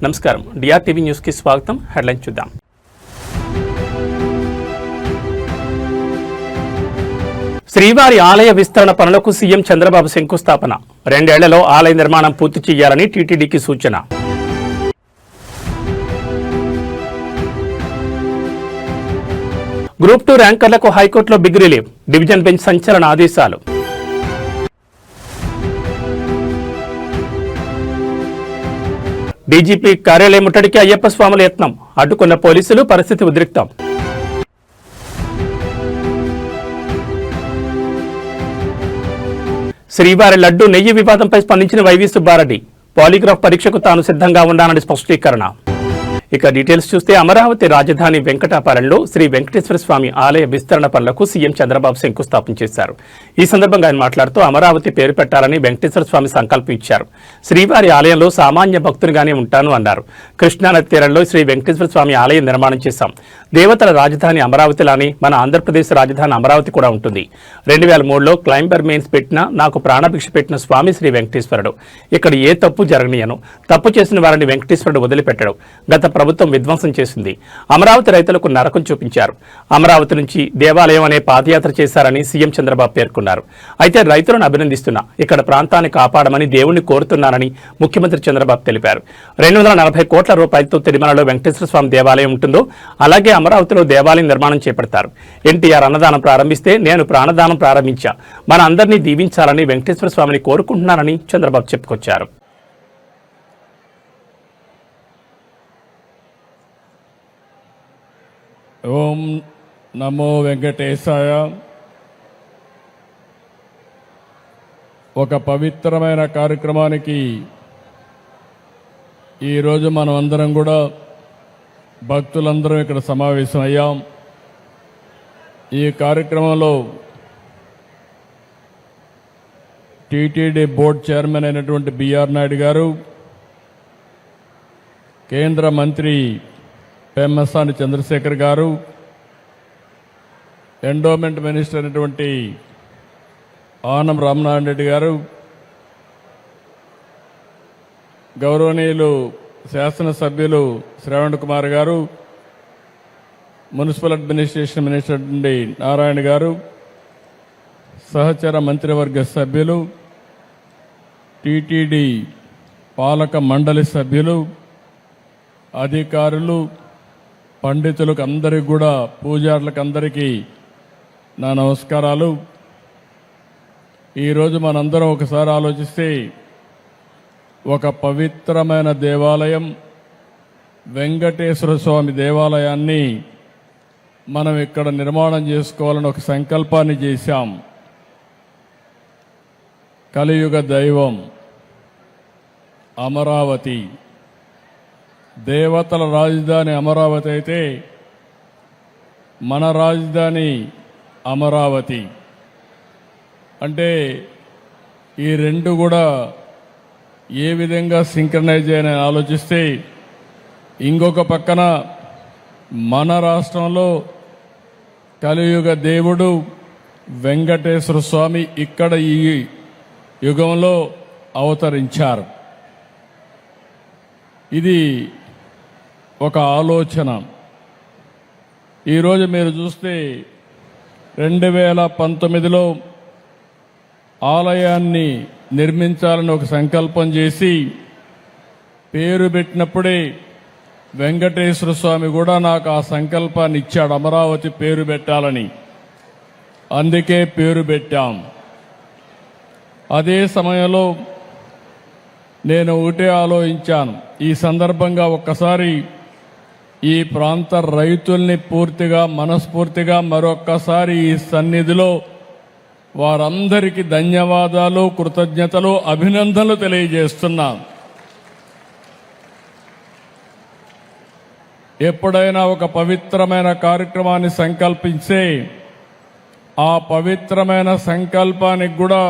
నమస్కారం, DR TV news కి స్వాగతం. హెడ్లైన్ చూద్దాం. శ్రీవారి ఆలయ విస్తరణ పనులకు సీఎం చంద్రబాబు శంకుస్థాపన. 2 ఏళ్లలో ఆలయ నిర్మాణం పూర్తి చేయాలని టీటీడీకి సూచన. గ్రూప్ 2 ర్యాంకర్లకు హైకోర్టులో బిగ్ రిలీఫ్. డివిజన్ బెంచ్ సంచలన ఆదేశాలు. డీజీపీ కార్యాలయం ముట్టడికి అయ్యప్ప స్వాముల యత్నం. అడ్డుకున్న పోలీసులు, పరిస్థితి ఉద్రిక్తం. శ్రీవారి లడ్డు నెయ్యి వివాదంపై స్పందించిన వైవి సుబ్బారెడ్డి. పాలిగ్రాఫ్ పరీక్షకు తాను సిద్ధంగా ఉన్నానని స్పష్టీకరణ. ఇక డీటెయిల్స్ చూస్తే అమరావతి రాజధాని వెంకటాపురంలో శ్రీ వెంకటేశ్వర స్వామి ఆలయ విస్తరణ పనులకు సీఎం చంద్రబాబు శంకుస్థాపన చేశారు. ఈ సందర్భంగా ఆయన మాట్లాడుతూ అమరావతి పేరు పెట్టాలని వెంకటేశ్వర స్వామి సంకల్పం ఇచ్చారు. శ్రీవారి ఆలయంలో సామాన్య భక్తునిగానే ఉంటాను అన్నారు. కృష్ణానది తీరంలో శ్రీ వెంకటేశ్వర స్వామి ఆలయం నిర్మాణం చేశాం. దేవతల రాజధాని అమరావతిలానే మన ఆంధ్రప్రదేశ్ రాజధాని అమరావతి కూడా ఉంటుంది. 2003లో క్లైంబర్ మెయిన్స్ పెట్టిన నాకు ప్రాణభిక్ష పెట్టిన స్వామి శ్రీ వెంకటేశ్వరుడు. ఇక్కడ ఏ తప్పు జరగనీయను. తప్పు చేసిన వారిని వెంకటేశ్వరుడు వదిలిపెట్టడు. గత ప్రభుత్వం విధ్వంసం చేసింది. అమరావతి రైతులకు నరకం చూపించారు. అమరావతి నుంచి దేవాలయం అనే పాదయాత్ర చేశారని సీఎం చంద్రబాబు పేర్కొన్నారు. అయితే రైతులను అభినందిస్తున్నా, ఇక్కడ ప్రాంతాన్ని కాపాడమని దేవుణ్ణి కోరుతున్నానని ముఖ్యమంత్రి చంద్రబాబు తెలిపారు. 240 కోట్ల రూపాయలతో తిరుమలలో వెంకటేశ్వర స్వామి దేవాలయం ఉంటుందో అలాగే అమరావతిలో దేవాలయం నిర్మాణం చేపడతారు. ఎన్టీఆర్ అన్నదానం ప్రారంభిస్తే నేను ప్రాణదానం ప్రారంభించా. మన అందరినీ దీవించాలని వెంకటేశ్వర స్వామిని కోరుకుంటున్నానని చంద్రబాబు చెప్పుకొచ్చారు. ఓం నమో వెంకటేశాయ. ఒక పవిత్రమైన కార్యక్రమానికి ఈరోజు మనం అందరం కూడా భక్తులందరం ఇక్కడ సమావేశం అయ్యాం. ఈ కార్యక్రమంలో టీటీడీ బోర్డు చైర్మన్ అయినటువంటి బిఆర్ నాయుడు గారు, కేంద్ర మంత్రి పెమ్మసాని చంద్రశేఖర్ గారు, ఎండోమెంట్ మినిస్టర్ అయినటువంటి ఆనం రామనారాయణ రెడ్డి గారు, గౌరవనీయులు శాసనసభ్యులు శ్రవణ్ కుమార్ గారు, మున్సిపల్ అడ్మినిస్ట్రేషన్ మినిస్టర్ నుండి నారాయణ గారు, సహచర మంత్రివర్గ సభ్యులు, టీటీడీ పాలక మండలి సభ్యులు, అధికారులు, పండితులకు అందరికీ కూడా, పూజారులకు అందరికీ నా నమస్కారాలు. ఈరోజు మనందరం ఒకసారి ఆలోచిస్తే ఒక పవిత్రమైన దేవాలయం వెంకటేశ్వర స్వామి దేవాలయాన్ని మనం ఇక్కడ నిర్మాణం చేసుకోవాలని ఒక సంకల్పాన్ని చేశాం. కలియుగ దైవం అమరావతి, దేవతల రాజధాని అమరావతి అయితే మన రాజధాని అమరావతి. అంటే ఈ రెండు కూడా ఏ విధంగా సింక్రనైజ్ అని ఆలోచిస్తే, ఇంకొక పక్కన మన రాష్ట్రంలో కలియుగ దేవుడు వెంకటేశ్వర స్వామి ఇక్కడ ఈ యుగంలో అవతరించారు. ఇది ఒక ఆలోచన. ఈరోజు మీరు చూస్తే 2019లో ఆలయాన్ని నిర్మించాలని ఒక సంకల్పం చేసి పేరు పెట్టినప్పుడే వెంకటేశ్వర స్వామి కూడా నాకు ఆ సంకల్పాన్ని ఇచ్చాడు, అమరావతి పేరు పెట్టాలని. అందుకే పేరు పెట్టాం. అదే సమయంలో నేను ఒకటే ఆలోచించాను, ఈ సందర్భంగా ఒక్కసారి ఈ ప్రాంత రైతుల్ని పూర్తిగా మనస్ఫూర్తిగా మరొక్కసారి ఈ సన్నిధిలో వారందరికీ ధన్యవాదాలు, కృతజ్ఞతలు, అభినందనలు తెలియజేస్తున్నాను. ఎప్పుడైనా ఒక పవిత్రమైన కార్యక్రమాన్ని సంకల్పిస్తే ఆ పవిత్రమైన సంకల్పానికి కూడా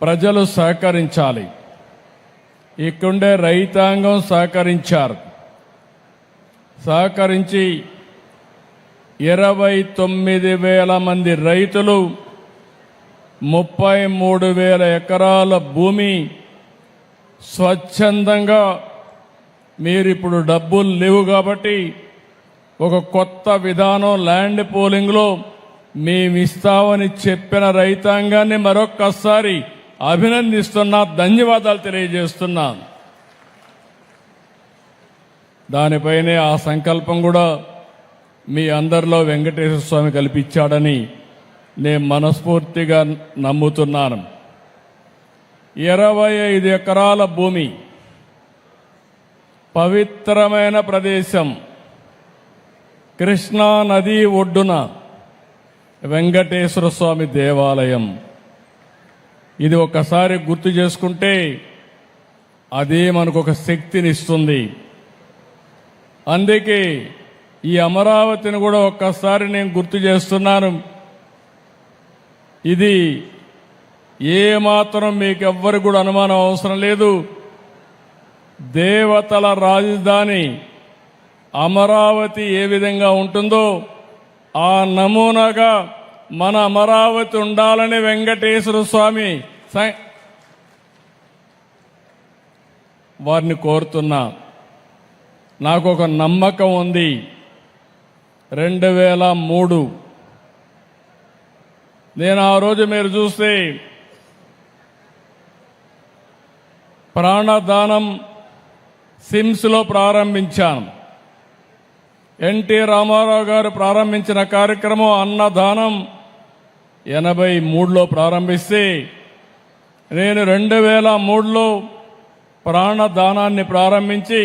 ప్రజలు సహకరించాలి. ఇక్కడే రైతాంగం సహకరించి 29,000 మంది రైతులు 33,000 ఎకరాల భూమి స్వచ్ఛందంగా మీరిప్పుడు డబ్బులు లేవు కాబట్టి ఒక కొత్త విధానం ల్యాండ్ పోలింగ్లో మేమిస్తామని చెప్పిన రైతాంగాన్ని మరొక్కసారి అభినందిస్తున్నా, ధన్యవాదాలు తెలియజేస్తున్నా. దానిపైనే ఆ సంకల్పం కూడా మీ అందరిలో వెంకటేశ్వర స్వామి కల్పించాడని నేను మనస్ఫూర్తిగా నమ్ముతున్నాను. 25 ఎకరాల భూమి, పవిత్రమైన ప్రదేశం, కృష్ణా నది ఒడ్డున వెంకటేశ్వర స్వామి దేవాలయం. ఇది ఒక్కసారి గుర్తు చేసుకుంటే అదే మనకు ఒక శక్తినిస్తుంది. అందుకే ఈ అమరావతిని కూడా ఒక్కసారి నేను గుర్తు చేస్తున్నాను. ఇది ఏ మాత్రం మీకు ఎవ్వరు కూడా అనుమానం అవసరం లేదు. దేవతల రాజధాని అమరావతి ఏ విధంగా ఉంటుందో ఆ నమూనాగా మన అమరావతి ఉండాలని వెంకటేశ్వర స్వామి వారిని కోరుతున్నా. నాకు ఒక నమ్మకం ఉంది. 2003 నేను ఆ రోజు మీరు చూస్తే ప్రాణదానం సిమ్స్లో ప్రారంభించాను. ఎన్టీ రామారావు గారు ప్రారంభించిన కార్యక్రమం అన్నదానం 83లో ప్రారంభిస్తే నేను 2003లో ప్రాణదానాన్ని ప్రారంభించి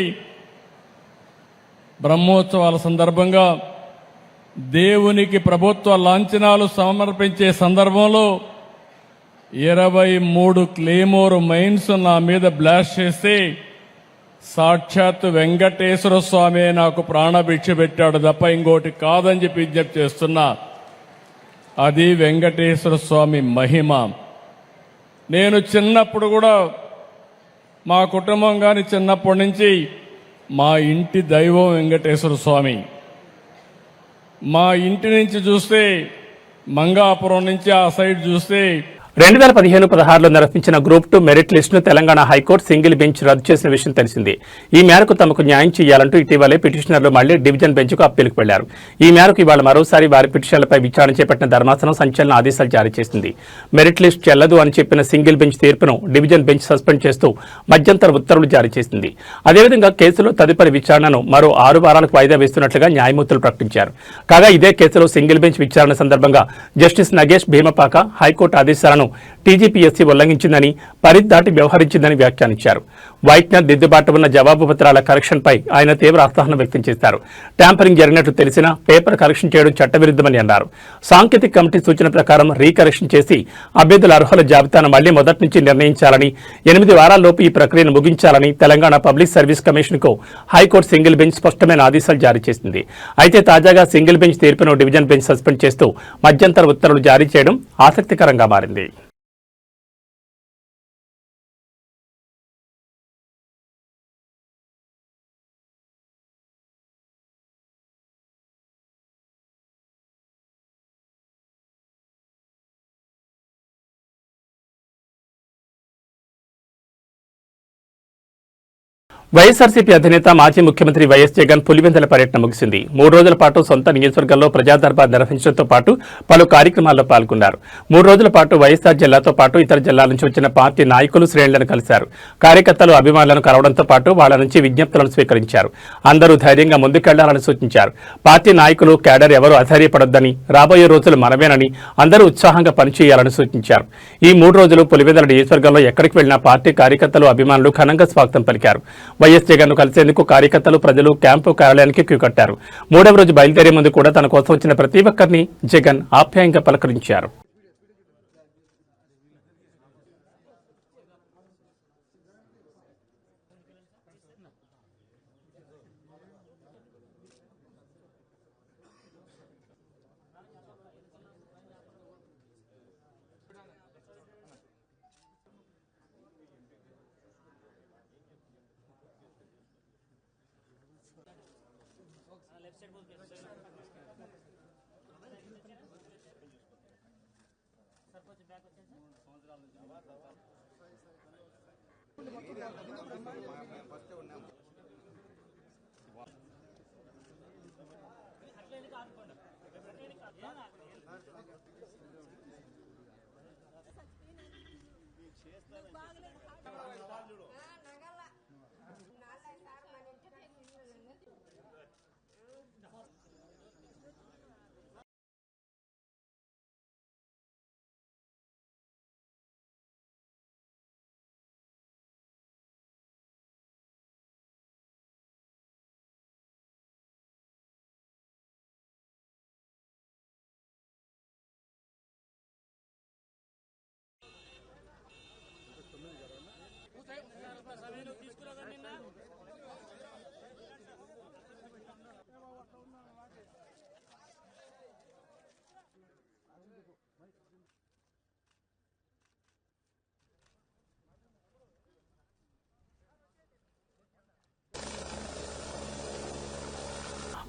బ్రహ్మోత్సవాల సందర్భంగా దేవునికి ప్రభుత్వ లాంఛనాలు సమర్పించే సందర్భంలో 23 క్లేమోర్ మైన్స్ నా మీద బ్లాస్ట్ చేస్తే సాక్షాత్ వెంకటేశ్వర స్వామి నాకు ప్రాణభిక్ష పెట్టాడు తప్ప ఇంకోటి కాదని చెప్పి విజ్ఞప్తి చేస్తున్నా. అది వెంకటేశ్వర స్వామి మహిమ. నేను చిన్నప్పుడు కూడా మా కుటుంబం కానీ చిన్నప్పటి నుంచి మా ఇంటి దైవం వెంకటేశ్వర స్వామి. మా ఇంటి నుంచి చూస్తే మంగాపురం నుంచి ఆ సైడ్ చూస్తే 2015-16లో నిర్వహించిన గ్రూప్ 2 మెరిట్ లిస్టును తెలంగాణ హైకోర్టు సింగిల్ బెంచ్ రద్దు చేసిన విషయం తెలిసిందే. ఈ మేరకు తమకు న్యాయం చేయాలంటూ ఇటీవలే పిటిషనర్లు మళ్లీ డివిజన్ బెంచ్కు అప్పీలుకు వెళ్లారు. ఈ మేరకు ఇవాళ మరోసారి వారి పిటిషన్లపై విచారణ చేపట్టిన ధర్మాసనం సంచలన ఆదేశాలు జారీ చేసింది. మెరిట్ లిస్ట్ చెల్లదు అని చెప్పిన సింగిల్ బెంచ్ తీర్పును డివిజన్ బెంచ్ సస్పెండ్ చేస్తూ మధ్యంతర ఉత్తర్వులు జారీ చేసింది. అదేవిధంగా కేసులో తదుపరి విచారణను మరో 6 వారాలకు వాయిదా వేస్తున్నట్లుగా న్యాయమూర్తులు ప్రకటించారు. కాగా ఇదే కేసులో సింగిల్ బెంచ్ విచారణ సందర్భంగా జస్టిస్ నగేష్ భీమపాక హైకోర్టు ఆదేశాలను టీజీపీఎస్సీ ఉల్లంఘించిందని, పరిధి దాటి వ్యవహరించిందని వ్యాఖ్యానించారు. వైట్నర్ దిద్దుబాటు ఉన్న జవాబు పత్రాల కరెక్షన్పై ఆయన తీవ్ర అసహనం వ్యక్తం చేశారు. ట్యాంపరింగ్ జరిగినట్లు తెలిసినా పేపర్ కరెక్షన్ చేయడం చట్టవిరుద్ధమని అన్నారు. సాంకేతిక కమిటీ సూచన ప్రకారం రీకరెక్షన్ చేసి అభ్యర్థుల అర్హుల జాబితాను మళ్లీ మొదటి నుంచి నిర్ణయించాలని, 8 వారాల్లోపు ఈ ప్రక్రియను ముగించాలని తెలంగాణ పబ్లిక్ సర్వీస్ కమిషన్కు హైకోర్టు సింగిల్ బెంచ్ స్పష్టమైన ఆదేశాలు జారీ చేసింది. అయితే తాజాగా సింగిల్ బెంచ్ తీర్పును డివిజన్ బెంచ్ సస్పెండ్ చేస్తూ మధ్యంతర ఉత్తర్వులు జారీ చేయడం ఆసక్తికరంగా మారింది. వైఎస్ఆర్సీపీ అధినేత మాజీ ముఖ్యమంత్రి వైఎస్ జగన్ పులివెందుల పర్యటన ముగిసింది. 3 రోజుల పాటు సొంత నియోజకవర్గంలో ప్రజా దర్బార్ నిర్వహించడంతో పాటు పలు కార్యక్రమాల్లో పాల్గొన్నారు. 3 రోజుల పాటు వైఎస్ఆర్ జిల్లాతో పాటు ఇతర జిల్లాల నుంచి వచ్చిన పార్టీ నాయకులు, శ్రేణులను కలిశారు. కార్యకర్తలు, అభిమానులను కలవడంతో పాటు వాళ్ల నుంచి విజ్ఞప్తులను స్వీకరించారు. అందరూ ధైర్యంగా ముందుకెళ్లాలని సూచించారు. పార్టీ నాయకులు, కేడర్ ఎవరూ అధైర్యపడొద్దని, రాబోయే రోజులు మనమేనని, అందరూ ఉత్సాహంగా పనిచేయాలని సూచించారు. ఈ 3 రోజులు పులివెందుల నియోజకవర్గంలో ఎక్కడికి వెళ్లినా పార్టీ కార్యకర్తలు, అభిమానులు ఘనంగా స్వాగతం పలికారు. వైఎస్ జగన్ ను కలిసేందుకు కార్యకర్తలు, ప్రజలు క్యాంపు కార్యాలయానికి క్యూ కట్టారు. 3వ రోజు బయలుదేరే ముందు కూడా తన కోసం వచ్చిన ప్రతి ఒక్కరిని జగన్ ఆప్యాయంగా పలకరించారు.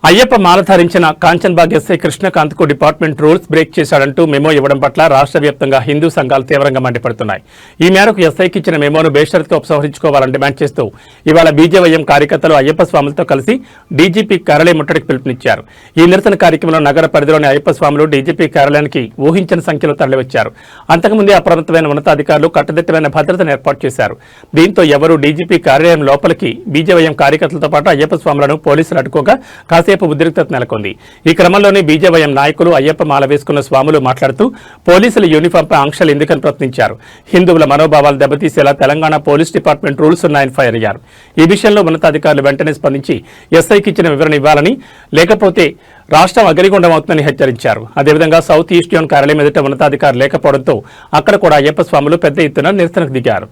అయ్యప్ప మాల ధరించిన కాంచన్బాగ్ ఎస్ఐ కృష్ణకాంత్ కు డిపార్ట్మెంట్ రూల్స్ బ్రేక్ చేశాడంటూ మెమో ఇవ్వడం పట్ల రాష్ట్ర వ్యాప్తంగా హిందూ సంఘాలు తీవ్రంగా మండిపడుతున్నాయి. ఈ మేరకు ఎస్ఐకి ఇచ్చిన మెమోను బేషరతుగా ఉపసంహరించుకోవాలని డిమాండ్ చేస్తూ ఇవాళ బీజేవైఎం కార్యకర్తలు అయ్యప్ప స్వాములతో కలిసి డీజీపీ కార్యాలయం ముట్టడికి పిలుపునిచ్చారు. ఈ నిరసన కార్యక్రమంలో నగర పరిధిలోని అయ్యప్ప స్వాములు డీజీపీ కార్యాలయానికి ఊహించిన సంఖ్యలో తరలివచ్చారు. అంతకుముందే అప్రమత్తమైన ఉన్నతాధికారులు కట్టుదిట్టమైన భద్రతను ఏర్పాటు చేశారు. దీంతో ఎవరూ డీజీపీ కార్యాలయం లోపలికి బీజేవైఎం కార్యకర్తలతో పాటు అయ్యప్ప స్వాములను పోలీసులు అడ్డుకోగా కాసేపు ఉద్రిక్తత నెలకొంది. ఈ క్రమంలోనే బీజేవైఎం నాయకులు అయ్యప్ప మాల వేసుకున్న స్వాములు మాట్లాడుతూ పోలీసుల యూనిఫాంపై ఆంక్షలు ఎందుకని ప్రశ్నించారు. హిందువుల మనోభావాలు దెబ్బతీసేలా తెలంగాణ పోలీస్ డిపార్ట్మెంట్ రూల్స్ ఉన్నాయని ఫైర్ అయ్యారు. ఈ విషయంలో ఉన్నతాధికారులు వెంటనే స్పందించి ఎస్ఐకి ఇచ్చిన వివరణ ఇవ్వాలని, లేకపోతే రాష్ట్రం అగ్నిగుండం అవుతుందని హెచ్చరించారు. అదేవిధంగా సౌత్ ఈస్ట్ జోన్ కార్యాలయం ఎదుట ఉన్నతాధికారులు లేకపోవడంతో అక్కడ కూడా అయ్యప్ప స్వాములు పెద్ద ఎత్తున నిరసనకు దిగారు.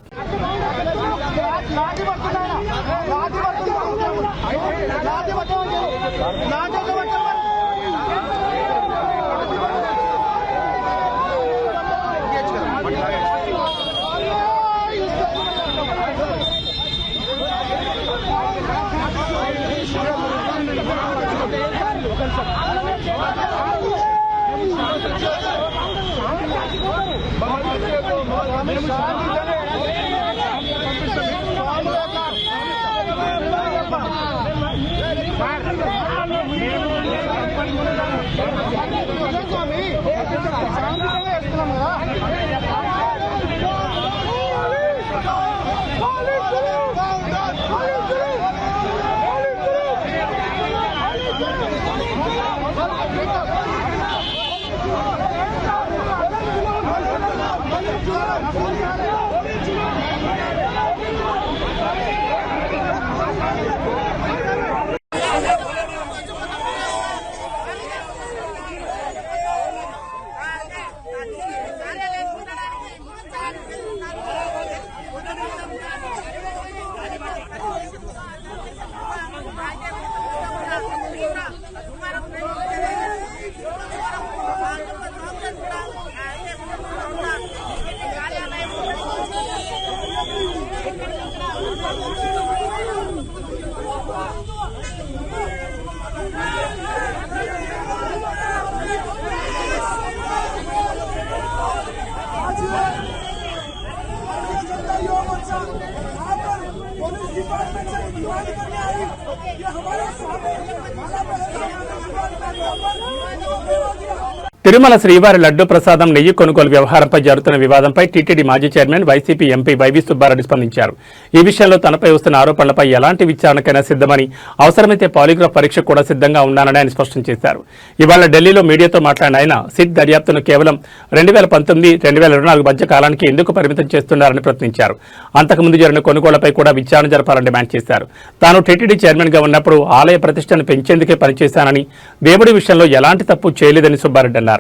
తిరుమల శ్రీవారి లడ్డూ ప్రసాదం నెయ్యి కొనుగోలు వ్యవహారంపై జరుగుతున్న వివాదంపై టీటీడీ మాజీ chairman YCP MP YV Subba Reddy స్పందించారు. ఈ విషయంలో తనపై వస్తున్న ఆరోపణలపై ఎలాంటి విచారణకైనా సిద్ధమని, అవసరమైతే పాలిగ్రాఫ్ పరీక్ష కూడా సిద్ధంగా ఉన్నానని ఆయన స్పష్టం చేశారు. ఇవాళ ఢిల్లీలో మీడియాతో మాట్లాడిన ఆయన సిట్ దర్యాప్తును కేవలం 2019-2024 మధ్య కాలానికి ఎందుకు పరిమితం చేస్తున్నారని ప్రశ్నించారు. అంతకుముందు జరిగిన కొనుగోళ్లపై కూడా విచారణ జరపాలని డిమాండ్ చేశారు. తాను టీటీడీ చైర్మన్ గా ఉన్నప్పుడు ఆలయ ప్రతిష్టను పెంచేందుకే పనిచేశానని, దేవుడి విషయంలో ఎలాంటి తప్పు చేయలేదని సుబ్బారెడ్డి అన్నారు.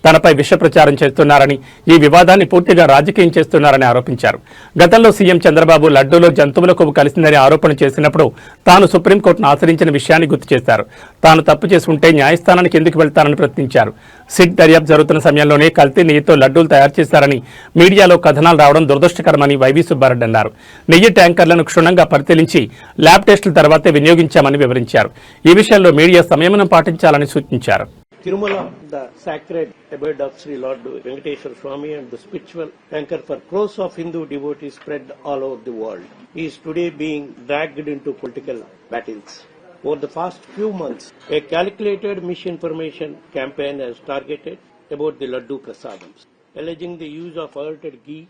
తనపై విష ప్రచారం చేస్తున్నారని, ఈ వివాదాన్ని పూర్తిగా రాజకీయం చేస్తున్నారని ఆరోపించారు. గతంలో సీఎం చంద్రబాబు లడ్డూలో జంతువుల కొవ్వు కలిసిందని ఆరోపణ చేసినప్పుడు తాను సుప్రీంకోర్టును ఆశ్రయించిన విషయాన్ని గుర్తు చేశారు. తాను తప్పు చేసి ఉంటే న్యాయస్థానానికి ఎందుకు వెళ్తానని ప్రశ్నించారు. సిట్ దర్యాప్తు జరుగుతున్న సమయంలోనే కల్తీ నెయ్యితో లడ్డూలు తయారు చేశారని మీడియాలో కథనాలు రావడం దురదృష్టకరమని వైవి సుబ్బారెడ్డి అన్నారు. నెయ్యి ట్యాంకర్లను క్షుణ్ణంగా పరిశీలించి ల్యాబ్ టెస్టుల తర్వాతే వినియోగించామని వివరించారు. ఈ విషయంలో మీడియా సంయమనం పాటించాలని సూచించారు. Tirumala, the sacred abode of Sri Lord Venkateswara Swami and the spiritual anchor for crores of Hindu devotees spread all over the world, is today being dragged into political battles. Over the past few months, a calculated misinformation campaign has targeted about the Laddu Prasadams, alleging the use of altered ghee,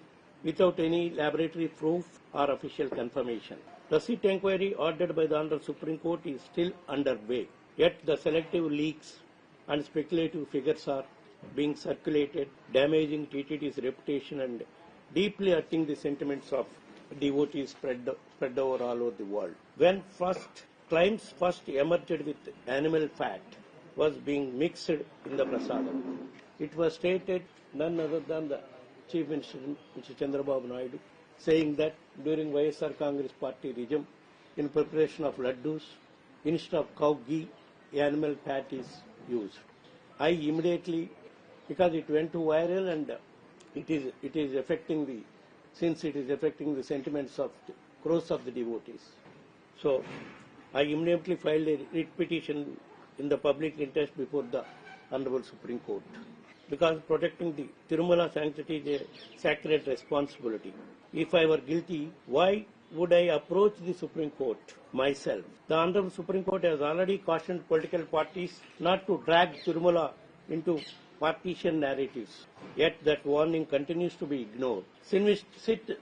without any laboratory proof or official confirmation. The SIT inquiry ordered by the Honorable Supreme Court is still underway, yet the selective leaks and speculative figures are being circulated, damaging TTD's reputation and deeply hurting the sentiments of devotees spread over all over the world. When claims first emerged with animal fat was being mixed in the prasadam, it was stated none other than the Chief Minister, Mr. Chandrababu Naidu, saying that during YSR Congress Party regime, in preparation of laddus, instead of cow ghee, animal fat is used. I immediately, because it went to viral and it is affecting the sentiments of the crores of the devotees. So I immediately filed a writ petition in the public interest before the Honorable Supreme Court. Because protecting the Tirumala sanctity is a sacred responsibility. If I were guilty, why would I approach the Supreme Court myself? The Honorable Supreme Court has already cautioned political parties not to drag Tirumala into partition narratives. Yet that warning continues to be ignored. Since SIT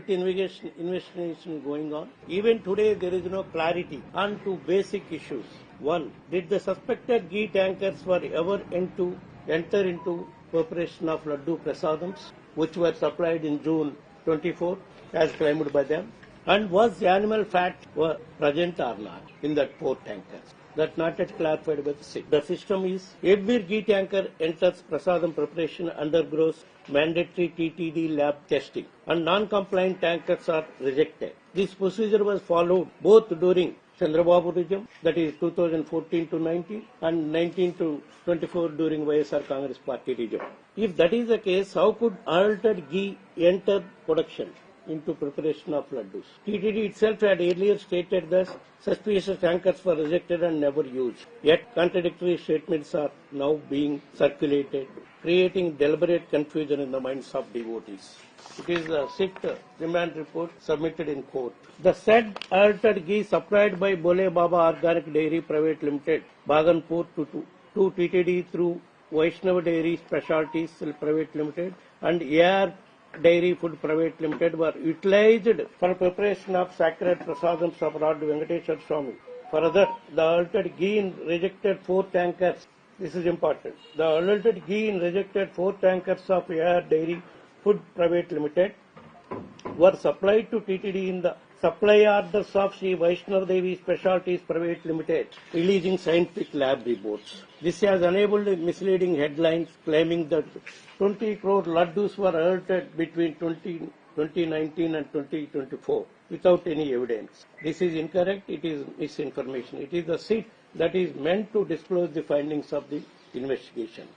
investigation going on, even today there is no clarity on two basic issues. One, did the suspected ghee tankers were ever enter into preparation of laddu prasadams, which were supplied in June 24, as claimed by them? And was the animal fat were present or not in that 4 tankers? That not yet clarified by the SIT. The system is, every ghee tanker enters prasadam preparation undergoes mandatory TTD lab testing, and non-compliant tankers are rejected. This procedure was followed both during Chandrababu regime, that is 2014 to 19, and 19 to 24 during YSR Congress Party regime. If that is the case, how could altered ghee enter production into preparation of laddus? TTD itself had earlier stated that suspicious tankers were rejected and never used. Yet contradictory statements are now being circulated, creating deliberate confusion in the minds of devotees. It is a SIT remand report submitted in court. The said altered ghee supplied by Bole Baba Organic Dairy Private Limited, Bhaganpur to TTD through Vaishnava Dairy Specialties Private Limited and AR Dairy Food Private Limited were utilized for preparation of sacred prasadams of Lord Venkateswara Swami. Further, the altered ghee in rejected 4 tankers, this is important, the altered ghee in rejected 4 tankers of AR Dairy Food Private Limited were supplied to TTD in the supply orders of Sri Vaishnava Devi Specialties Private Limited, releasing scientific lab reports. This has enabled misleading headlines claiming that 20 crore laddus were altered between 2019 and 2024 without any evidence. This is incorrect. It is misinformation. It is the SIT that is meant to disclose the findings of the investigation.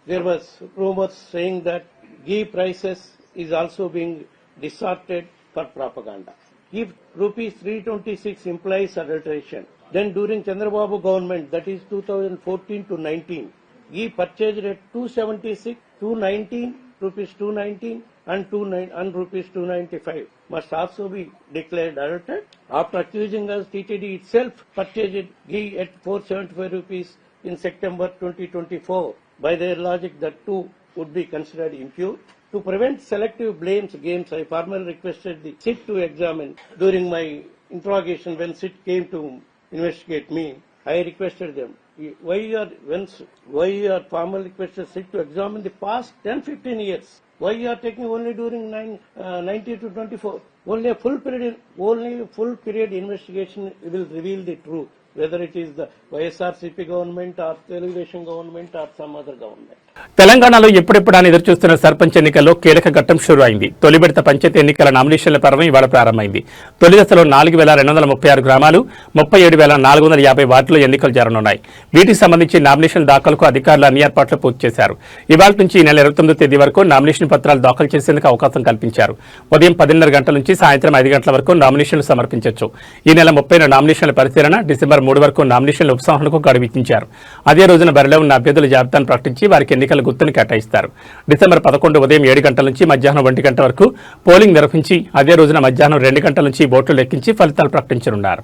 There was rumors saying that ghee prices is also being distorted for propaganda. If rupees 326 implies adulteration, then during Chandrababu government, that is 2014 to 19, ghee purchased at 276, 219, rupees 219 and rupees 295 must also be declared adulterated. After accusing us, TTD itself purchased ghee at 475 rupees in September 2024. By their logic, that too would be considered impure. To prevent selective games, I formally requested the SIT to examine. During my interrogation, when SIT came to investigate me, I requested them, why you are formally requested SIT to examine the past 10-15 years? Why you are taking only during 19 to 24? Only a full period investigation will reveal the truth, whether it is the YSRCP government or Telugu government or some other government. తెలంగాణలో ఎప్పుడెప్పుడని ఎదురుచూస్తున్న సర్పంచ్ ఎన్నికల్లో కీలక ఘట్టం షురు అయింది. తొలి విడత పంచాయతీ ఎన్నికల నామినేషన్ల పర్వం ఇవాళ ప్రారంభమైంది. తొలి దశలో 4236 గ్రామాలు 37450 వార్డుల్లో ఎన్నికలు జరగనున్నాయి. వీటికి సంబంధించి నామినేషన్ దాఖలకు అధికారులు అన్ని ఏర్పాట్లు పూర్తి చేశారు. ఇవాళ నుంచి ఈ నెల 29వ తేదీ వరకు నామినేషన్ పత్రాలు దాఖలు చేసేందుకు అవకాశం కల్పించారు. ఉదయం 10:30 గంటల నుంచి సాయంత్రం 5 గంటల వరకు నామినేషన్లు సమర్పించవచ్చు. ఈ నెల 30న నామినేషన్ల పరిశీలన, డిసెంబర్ 3 వరకు నామినేషన్ల ఉపసంహరణకు గడువు ఇచ్చారు. అదే రోజున బరిలో ఉన్న అభ్యర్థుల జాబితాను ప్రకటించి వారికి ఎన్నికల గుర్తును కేటాయిస్తారు. డిసెంబర్ 11 ఉదయం 7 గంటల నుంచి మధ్యాహ్నం 1 గంట వరకు పోలింగ్ నిర్వహించి అదే రోజున మధ్యాహ్నం 2 గంటల నుంచి ఓట్లు లెక్కించి ఫలితాలు ప్రకటించనున్నారు.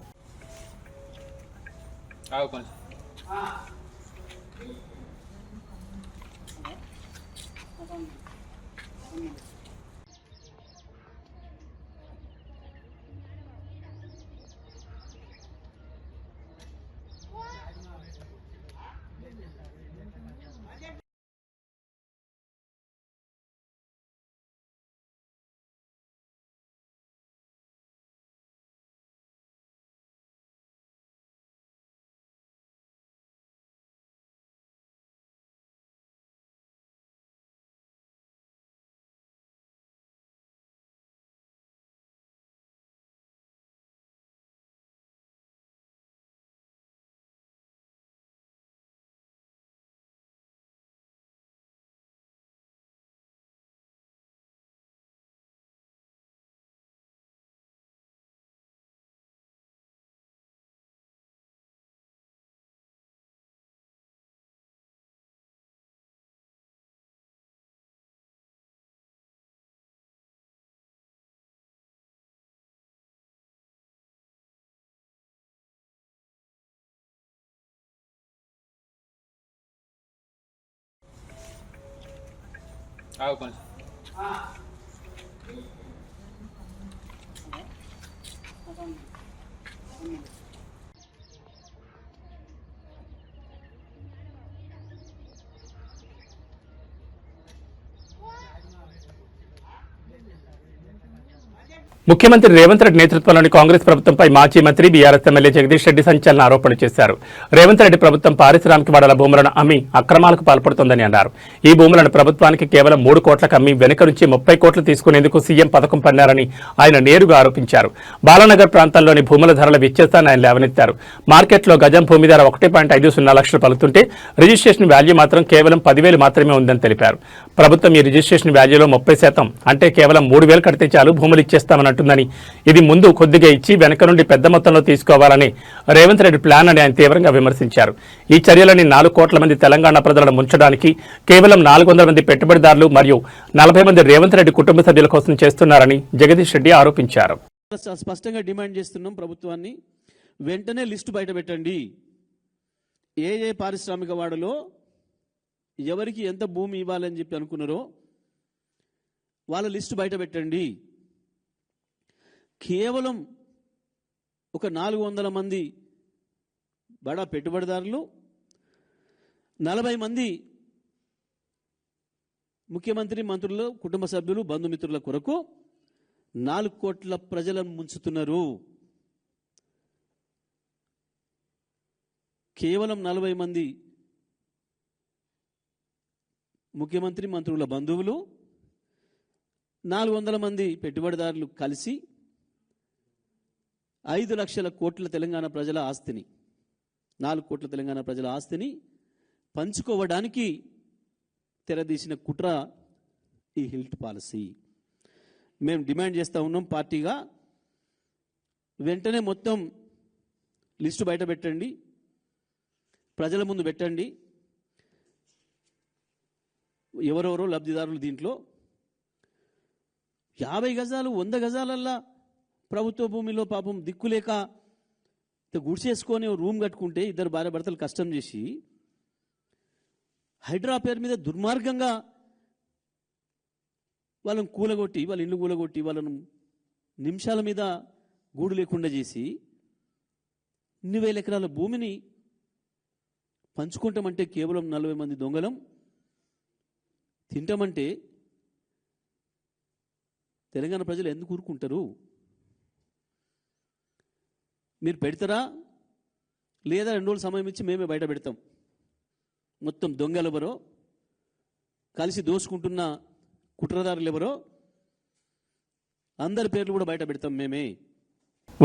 ముఖ్యమంత్రి రేవంత్ రెడ్డి నేతృత్వంలోని కాంగ్రెస్ ప్రభుత్వంపై మాజీ మంత్రి బీఆర్ఎస్ ఎమ్మెల్యే జగదీష్ రెడ్డి సంచలన ఆరోపణలు చేశారు. రేవంత్ రెడ్డి ప్రభుత్వం పారిశ్రామిక వాడల భూములను అమ్మి అక్రమాలకు పాల్పడుతోందని అన్నారు. ఈ భూములను ప్రభుత్వానికి కేవలం 3 కోట్లకు అమ్మి వెనుక నుంచి 30 కోట్లు తీసుకునేందుకు సీఎం పథకం పన్నారని ఆయన నేరుగా ఆరోపించారు. బాలానగర్ ప్రాంతంలోని భూముల ధరల వ్యత్యాసాన్ని ఆయన లేవనెత్తారు. మార్కెట్లో గజం భూమి ధర 1.50 లక్షలు పలుకుతుంటే రిజిస్ట్రేషన్ వాల్యూ మాత్రం కేవలం 10,000 మాత్రమే ఉందని తెలిపారు. ప్రభుత్వం ఈ రిజిస్ట్రేషన్ వాల్యూలో 30% అంటే కేవలం 3,000 కడితే చాలు భూములు ఇచ్చేస్తామని అంటుందని, ఇది ముందు కొద్దిగా ఇచ్చి వెనక నుండి పెద్ద మొత్తంలో తీసుకోవాలని రేవంత్ రెడ్డి ప్లాన్ అని ఆయన తీవ్రంగా విమర్శించారు. ఈ చర్యలని 4 కోట్ల మంది తెలంగాణ ప్రజలను ముంచడానికి కేవలం 400 మంది పెట్టుబడిదారులు మరియు 40 మంది రేవంత్ రెడ్డి కుటుంబ సభ్యుల కోసం చేస్తున్నారని జగదీష్ రెడ్డి ఆరోపించారు. స్పష్టంగా డిమాండ్ చేస్తున్నాం ప్రభుత్వాన్ని, వెంటనే లిస్టు బయట పెట్టండి. ఏ పారిశ్రామిక వాడలో ఎవరికి ఎంత భూమి ఇవ్వాలని చెప్పి అనుకున్నారో వాళ్ళ లిస్టు బయట పెట్టండి. కేవలం ఒక 400 మంది బడా పెట్టుబడిదారులు, 40 మంది ముఖ్యమంత్రి, మంత్రులు, కుటుంబ సభ్యులు, బంధుమిత్రుల కొరకు 4 కోట్ల ప్రజలను ముంచుతున్నారు. కేవలం 40 మంది ముఖ్యమంత్రి, మంత్రుల బంధువులు, 400 మంది పెట్టుబడిదారులు కలిసి 5 లక్షల కోట్ల తెలంగాణ ప్రజల ఆస్తిని, 4 కోట్ల తెలంగాణ ప్రజల ఆస్తిని పంచుకోవడానికి తెరదీసిన కుట్ర ఈ హిల్ట్ పాలసీ. మేము డిమాండ్ చేస్తూ ఉన్నాం పార్టీగా, వెంటనే మొత్తం లిస్టు బయట పెట్టండి, ప్రజల ముందు పెట్టండి. ఎవరెవరో లబ్ధిదారులు దీంట్లో 50 గజాలు 100 గజాలల్లా ప్రభుత్వ భూమిలో పాపం దిక్కులేక గుడిసేసుకొని రూమ్ కట్టుకుంటే 2 భార్య భర్తలు కష్టం చేసి హైడ్రా పేరు మీద దుర్మార్గంగా వాళ్ళని కూలగొట్టి, వాళ్ళ ఇల్లు కూలగొట్టి, వాళ్ళను నిమిషాల మీద గూడు లేకుండా చేసి 2,000 ఎకరాల భూమిని పంచుకుంటామంటే కేవలం 40 మంది దొంగలం తింటామంటే తెలంగాణ ప్రజలు ఎందుకు ఊరుకుంటారు? మీరు పెడతారా లేదా 2 రోజులు సమయం ఇచ్చి మేమే బయట పెడతాం. మొత్తం దొంగలు ఎవరో, కలిసి దోసుకుంటున్న కుట్రదారులు ఎవరో అందరి పేర్లు కూడా బయట పెడతాం మేమే.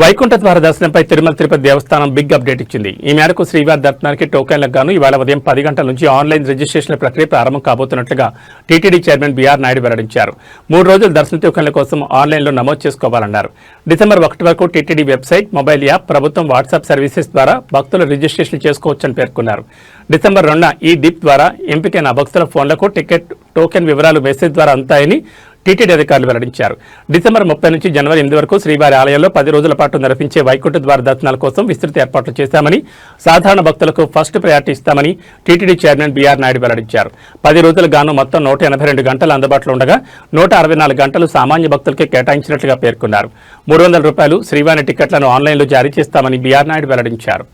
వైకుంఠ ద్వార దర్శనంపై తిరుమల తిరుపతి దేవస్థానం బిగ్ అప్డేట్ ఇచ్చింది. ఈ మేరకు శ్రీవారి దర్శనానికి టోకెన్లకు గాను ఇవాళ ఉదయం 10 గంటల నుంచి ఆన్లైన్ రిజిస్ట్రేషన్ల ప్రక్రియ ప్రారంభం కాబోతున్నట్లుగా టీటీడీ చైర్మన్ బీఆర్ నాయుడు వెల్లడించారు. 3 రోజుల దర్శన టోకెన్ల కోసం ఆన్లైన్లో నమోదు చేసుకోవాలన్నారు. డిసెంబర్ 1 వరకు టీటీడీ వెబ్సైట్, మొబైల్ యాప్, ప్రభుత్వం వాట్సాప్ సర్వీసెస్ ద్వారా భక్తులు రిజిస్ట్రేషన్ చేసుకోవచ్చని పేర్కొన్నారు. డిసెంబర్ 2న ఈ డిప్ ద్వారా ఎంపికైన భక్తుల ఫోన్లకు టికెట్, టోకెన్ వివరాలు మెసేజ్ ద్వారా అందుతాయని టీటీడీ అధికారులు వెల్లడించారు. డిసెంబర్ 30 నుంచి జనవరి 8 వరకు శ్రీవారి ఆలయంలో 10 రోజుల పాటు నిర్వహించే వైకుంఠ ద్వార దర్శనాల కోసం విస్తృత ఏర్పాట్లు చేశామని, సాధారణ భక్తులకు ఫస్ట్ ప్రయారిటీ ఇస్తామని టీటీడీ చైర్మన్ బీఆర్ నాయుడు వెల్లడించారు. 10 రోజులకు గాను మొత్తం 182 గంటలు అందుబాటులో ఉండగా 164 గంటలు సామాన్య భక్తులకే కేటాయించినట్లుగా పేర్కొన్నారు. ₹300 శ్రీవారి టికెట్లను ఆన్లైన్లో జారీ చేస్తామని బీఆర్ నాయుడు వెల్లడించారు.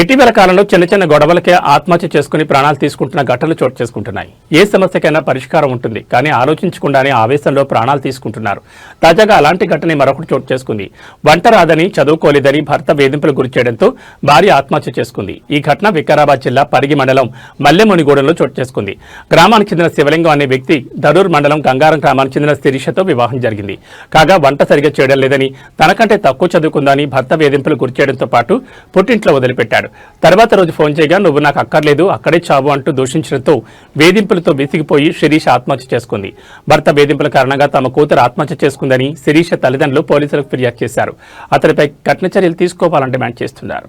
ఇటీవల కాలంలో చిన్న చిన్న గొడవలకే ఆత్మహత్య చేసుకుని ప్రాణాలు తీసుకుంటున్న ఘటనలు చోటు చేసుకుంటున్నాయి. ఏ సమస్యకైనా పరిష్కారం ఉంటుంది, కానీ ఆలోచించకుండానే ఆవేశంలో ప్రాణాలు తీసుకుంటున్నారు. తాజాగా అలాంటి ఘటన మరొకటి చోటు చేసుకుంది. వంట రాదని, చదువుకోలేదని భర్త వేధింపులు గురి చేయడంతో భార్య ఆత్మహత్య చేసుకుంది. ఈ ఘటన వికారాబాద్ జిల్లా పరిగి మండలం మల్లెమునిగూడెంలో చోటు చేసుకుంది. గ్రామానికి చెందిన శివలింగం అనే వ్యక్తి దరూర్ మండలం గంగారం గ్రామానికి చెందిన శిరీషతో వివాహం జరిగింది. కాగా వంట సరిగా చేయడం లేదని, తనకంటే తక్కువ చదువుకుందని భర్త వేధింపులు గురి చేయడంతో పాటు పుట్టింట్లో వదిలిపెట్టాడు. తర్వాత రోజు ఫోన్ చేయగా నువ్వు నాకు అక్కర్లేదు, అక్కడే చావు అంటూ దూషించడంతో వేధింపులతో విసిగిపోయి శిరీష ఆత్మహత్య చేసుకుంది. భర్త వేధింపుల కారణంగా తమ కూతురు ఆత్మహత్య చేసుకుందని శిరీష తల్లిదండ్రులు పోలీసులకు ఫిర్యాదు చేశారు. అతడిపై కఠిన చర్యలు తీసుకోవాలని డిమాండ్ చేస్తున్నారు.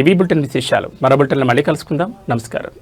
ఇవి బులెటిన్ విశేషాలు. మరో బులెటిన్లో మళ్ళీ కలుసుకుందాం. నమస్కారం.